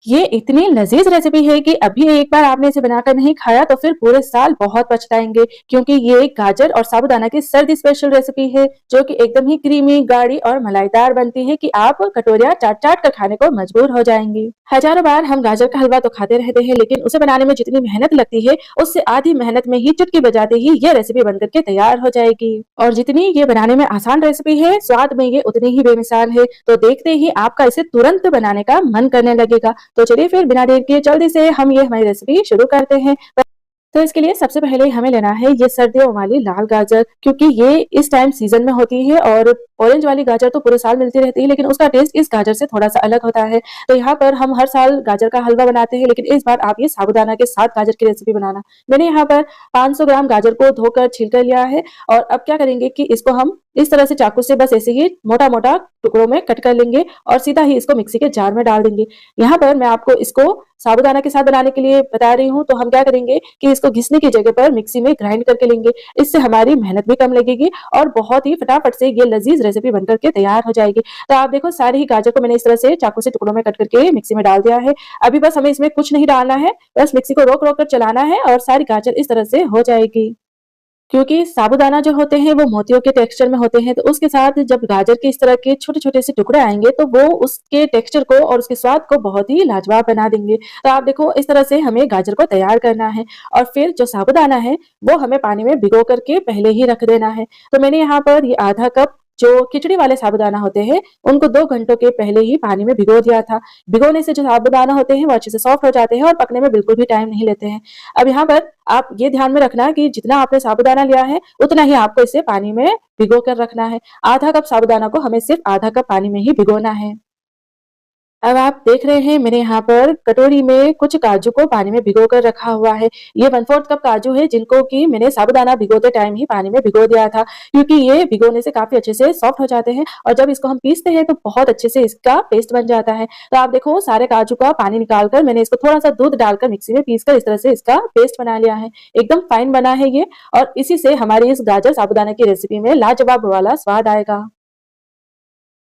ये इतनी लज़ीज़ रेसिपी है कि अभी एक बार आपने इसे बनाकर नहीं खाया तो फिर पूरे साल बहुत पछताएँगे, क्योंकि ये गाजर और साबूदाना की सर्दी स्पेशल रेसिपी है, जो कि एकदम ही क्रीमी, गाढ़ी और मलाईदार बनती है कि आप कटोरियाँ चाट-चाट कर खाने को मजबूर हो जाएँगे। हज़ारों बार हम गाजर का हलवा तो खाते रहते हैं, लेकिन उसे बनाने में जितनी मेहनत लगती है, उससे आधी मेहनत में ही चुटकी बजाते ही ये रेसिपी बनकर के तैयार हो जाएगी। और जितनी ये बनाने में आसान रेसिपी है, स्वाद में ये उतनी ही बेमिसाल है। तो देखते ही आपका इसे तुरंत बनाने का मन करने लगेगा। तो चलिए फिर बिना देर किए जल्दी से हम ये हमारी रेसिपी शुरू करते हैं। तो इसके लिए सबसे पहले हमें लेना है ये सर्दियों वाली लाल गाजर, क्योंकि ये इस टाइम सीजन में होती है और ऑरेंज वाली गाजर तो पूरे साल मिलती रहती है, लेकिन उसका टेस्ट इस गाजर से थोड़ा-सा अलग होता है। तो यहाँ पर हम हर साल गाजर का हलवा बनाते हैं, लेकिन इस बार आप ये साबूदाना के साथ गाजर की रेसिपी बनाना। मैंने यहाँ पर 500 ग्राम गाजर को धोकर छील कर लिया है और अब क्या करेंगे कि इसको हम इस तरह से चाकू से बस ऐसे ही मोटा-मोटा टुकड़ों में कट कर लेंगे और सीधा ही इसको मिक्सी के जार में डाल देंगे। यहाँ पर मैं आपको इसको साबूदाना के साथ बनाने के लिए बता रही हूँ, तो हम क्या करेंगे कि इसको घिसने की जगह पर मिक्सी में ग्राइंड करके लेंगे। इससे हमारी मेहनत भी कम लगेगी और बहुत ही फटाफट से ये लज़ीज़ रेसिपी बनकर के तैयार हो जाएगी। तो आप देखो सारे ही गाजर को मैंने इस तरह से चाकू से टुकड़ों में कट करके मिक्सी में डाल दिया है। अभी बस हमें इसमें कुछ नहीं डालना है, बस मिक्सी को रोक-रोक कर चलाना है और सारी गाजर इस तरह से हो जाएगी। क्योंकि साबूदाना जो होते हैं वो मोतियों के टेक्सचर में होते हैं, तो उसके साथ जब गाजर के इस तरह के छोटे-छोटे से टुकड़े आएँगे, तो वो उसके टेक्सचर को और उसके स्वाद को बहुत ही लाजवाब बना देंगे। तो आप देखो इस तरह से हमें गाजर को तैयार करना है और फिर जो साबूदाना है, वो हमें पानी में भिगो कर के पहले ही रख देना है। तो मैंने यहाँ पर ये आधा कप जो खिचड़ी वाले साबूदाना होते हैं, उनको 2 घंटों के पहले ही पानी में भिगो दिया था। भिगोने से जो साबूदाना होते हैं, वो अच्छे से सॉफ्ट हो जाते हैं और पकने में बिल्कुल भी टाइम नहीं लेते हैं। अब यहाँ पर आप ये ध्यान में रखना कि जितना आपने साबूदाना लिया है, उतना ही आपको इसे पानी में भिगो कर रखना है। आधा कप साबूदाना को हमें सिर्फ़ आधा कप पानी में ही भिगोना है। अब आप देख रहे हैं मैंने यहाँ पर कटोरी में कुछ काजू को पानी में भिगो कर रखा हुआ है। ये 1/4 कप काजू है, जिनको कि मैंने साबूदाना भिगोते टाइम ही पानी में भिगो दिया था, क्योंकि ये भिगोने से काफ़ी अच्छे से सॉफ्ट हो जाते हैं और जब इसको हम पीसते हैं तो बहुत अच्छे से इसका पेस्ट बन जाता है। तो आप देखो सारे काजू का पानी निकाल कर मैंने इसको थोड़ा-सा दूध डालकर मिक्सी में पीस कर इस तरह से इसका पेस्ट बना लिया है। एकदम फाइन बना है ये और इसी से हमारी इस गाजर साबूदाना की रेसिपी में लाजवाब वाला स्वाद आएगा।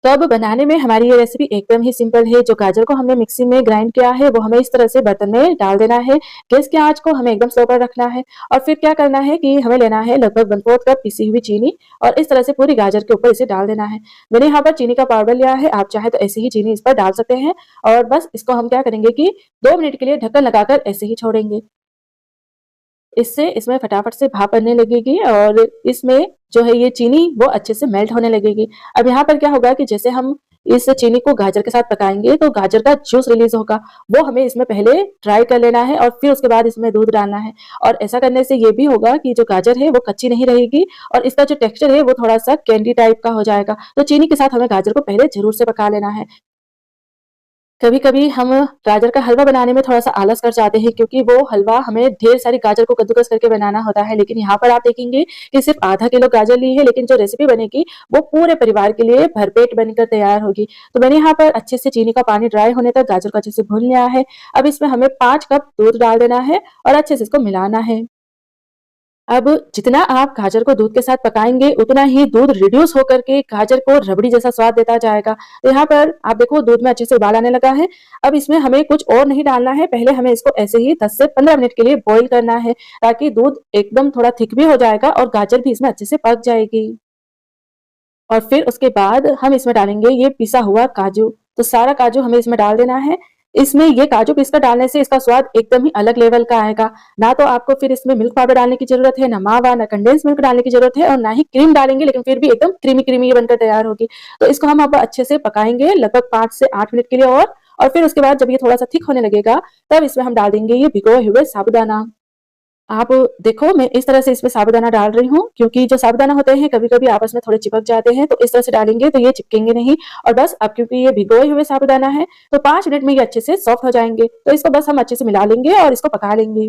तो अब बनाने में हमारी ये रेसिपी एकदम ही सिंपल है। जो गाजर को हमने मिक्सी में ग्राइंड किया है, वो हमें इस तरह से बर्तन में डाल देना है। गैस की आँच को हमें एकदम स्लो पर रखना है और फिर क्या करना है कि हमें लेना है लगभग 1/4 कप पिसी हुई चीनी और इस तरह से पूरी गाजर के ऊपर इसे डाल देना है। मैंने यहाँ पर चीनी का पाउडर लिया है, आप चाहें तो ऐसे ही चीनी इस पर डाल सकते हैं और बस इसको हम क्या करेंगे कि 2 मिनट के लिए ढक्कन लगाकर ऐसे ही छोड़ेंगे। इससे इसमें फटाफट से भाप बनने लगेगी और इसमें जो है ये चीनी वो अच्छे से मेल्ट होने लगेगी। अब यहाँ पर क्या होगा कि जैसे हम इस चीनी को गाजर के साथ पकाएँगे तो गाजर का जूस रिलीज़ होगा, वो हमें इसमें पहले ड्राई कर लेना है और फिर उसके बाद इसमें दूध डालना है। और ऐसा करने से ये भी होगा कि जो गाजर है वो कच्ची नहीं रहेगी और इसका जो टेक्सचर है वो थोड़ा-सा कैंडी टाइप का हो जाएगा। तो चीनी के साथ हमें गाजर को पहले ज़रूर से पका लेना है। कभी-कभी हम गाजर का हलवा बनाने में थोड़ा-सा आलस कर जाते हैं, क्योंकि वो हलवा हमें ढेर सारी गाजर को कद्दूकस करके बनाना होता है। लेकिन यहाँ पर आप देखेंगे कि सिर्फ़ आधा किलो गाजर ली है, लेकिन जो रेसिपी बनेगी वो पूरे परिवार के लिए भरपेट बनकर तैयार होगी। तो मैंने यहाँ पर अच्छे से चीनी का पानी ड्राई होने तक गाजर को अच्छे से भून लिया है। अब इसमें हमें 5 कप दूध डाल देना है और अच्छे से इसको मिलाना है। अब जितना आप गाजर को दूध के साथ पकाएँगे, उतना ही दूध रिड्यूस होकर के गाजर को रबड़ी जैसा स्वाद देता जाएगा। तो यहाँ पर आप देखो दूध में अच्छे से उबाल आने लगा है। अब इसमें हमें कुछ और नहीं डालना है, पहले हमें इसको ऐसे ही 10 से 15 मिनट के लिए बॉयल करना है, ताकि दूध एकदम थोड़ा थिक भी हो जाएगा और गाजर भी इसमें अच्छे से पक जाएगी। और फिर उसके बाद हम इसमें डालेंगे ये पिसा हुआ काजू। तो सारा काजू हमें इसमें डाल देना है। इसमें ये काजू पीसकर डालने से इसका स्वाद एकदम ही अलग लेवल का आएगा। ना तो आपको फिर इसमें मिल्क पाउडर डालने की ज़रूरत है, ना मावा, ना कंडेंस मिल्क डालने की ज़रूरत है और ना ही क्रीम डालेंगे, लेकिन फिर भी एकदम क्रीमी-क्रीमी ये बनकर तैयार होगी। तो इसको हम अब अच्छे से पकाएँगे लगभग 5 से 8 मिनट के लिए और फिर उसके बाद जब ये थोड़ा-सा थिक होने लगेगा, तब इसमें हम डाल देंगे ये भिगोए हुए साबूदाना। आप देखो मैं इस तरह से इसमें साबूदाना डाल रही हूँ, क्योंकि जो साबूदाना होते हैं कभी-कभी आपस में थोड़े चिपक जाते हैं, तो इस तरह से डालेंगे तो ये चिपकेंगे नहीं। और बस अब क्योंकि ये भिगोए हुए साबूदाना है, तो 5 मिनट में ये अच्छे से सॉफ्ट हो जाएँगे। तो इसको बस हम अच्छे से मिला लेंगे और इसको पका लेंगे।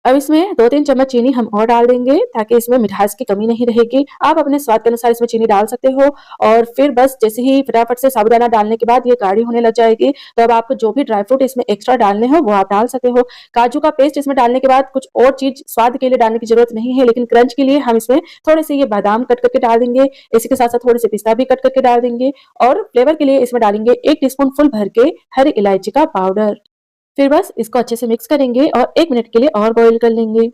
अब इसमें 2-3 चम्मच चीनी हम और डाल देंगे ताकि इसमें मिठास की कमी नहीं रहेगी। आप अपने स्वाद के अनुसार इसमें चीनी डाल सकते हो और फिर बस जैसे ही फटाफट से साबूदाना डालने के बाद ये गाढ़ी होने लग जाएगी, तो अब आपको जो भी ड्राई फ्रूट इसमें एक्स्ट्रा डालने हो वो आप डाल सकते हो। काजू का पेस्ट इसमें डालने के बाद कुछ और चीज़ स्वाद के लिए डालने की ज़रूरत नहीं है, लेकिन क्रंच के लिए हम इसमें थोड़े-से ये बादाम कट करके डाल देंगे। इसी के साथ-साथ थोड़े-से पिस्ता भी कट करके डाल देंगे और फ्लेवर के लिए इसमें डालेंगे 1 टीस्पून फुल भर के हरी इलायची का पाउडर। फिर बस इसको अच्छे से मिक्स करेंगे और 1 मिनट के लिए और बॉयल कर लेंगे।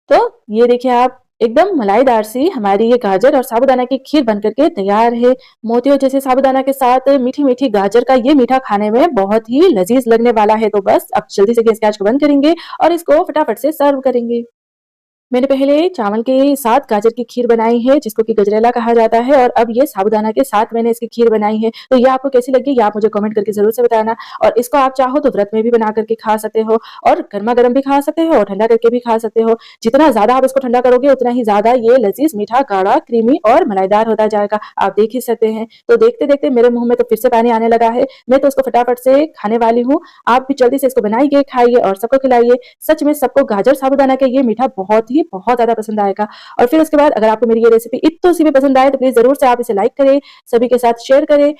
तो ये देखिए आप एकदम मलाईदार सी हमारी ये गाजर और साबूदाना की खीर बन कर के तैयार है। मोतियों जैसे साबूदाना के साथ मीठी-मीठी गाजर का ये मीठा खाने में बहुत ही लज़ीज़ लगने वाला है। तो बस अब जल्दी से गैस की आँच को बंद करेंगे और इसको फटाफट से सर्व करेंगे। मैंने पहले चावल के साथ गाजर की खीर बनाई है जिसको कि गजरेला कहा जाता है और अब ये साबूदाना के साथ मैंने इसकी खीर बनाई है। तो ये आपको कैसी लगी ये आप मुझे कमेंट करके ज़रूर से बताना और इसको आप चाहो तो व्रत में भी बना करके खा सकते हो और गरमा-गरम भी खा सकते हो और ठंडा करके भी खा सकते हो। जितना ज़्यादा आप इसको ठंडा करोगे उतना ही ज़्यादा ये लज़ीज़, मीठा, गाढ़ा, क्रीमी और मलाईदार होता जाएगा। आप देख ही सकते हैं। तो देखते-देखते मेरे मुँह में तो फिर से पानी आने लगा है। मैं तो इसको फटाफट से खाने वाली हूँ। आप भी जल्दी से इसको बनाइए, खाइए और सबको खिलाइए। सच में सबको गाजर साबूदाना का ये मीठा बहुत ज़्यादा पसंद आएगा। और फिर उसके बाद अगर आपको मेरी ये रेसिपी इत्तू सी भी पसंद आए तो प्लीज़ ज़रूर से आप इसे लाइक करें, सभी के साथ शेयर करें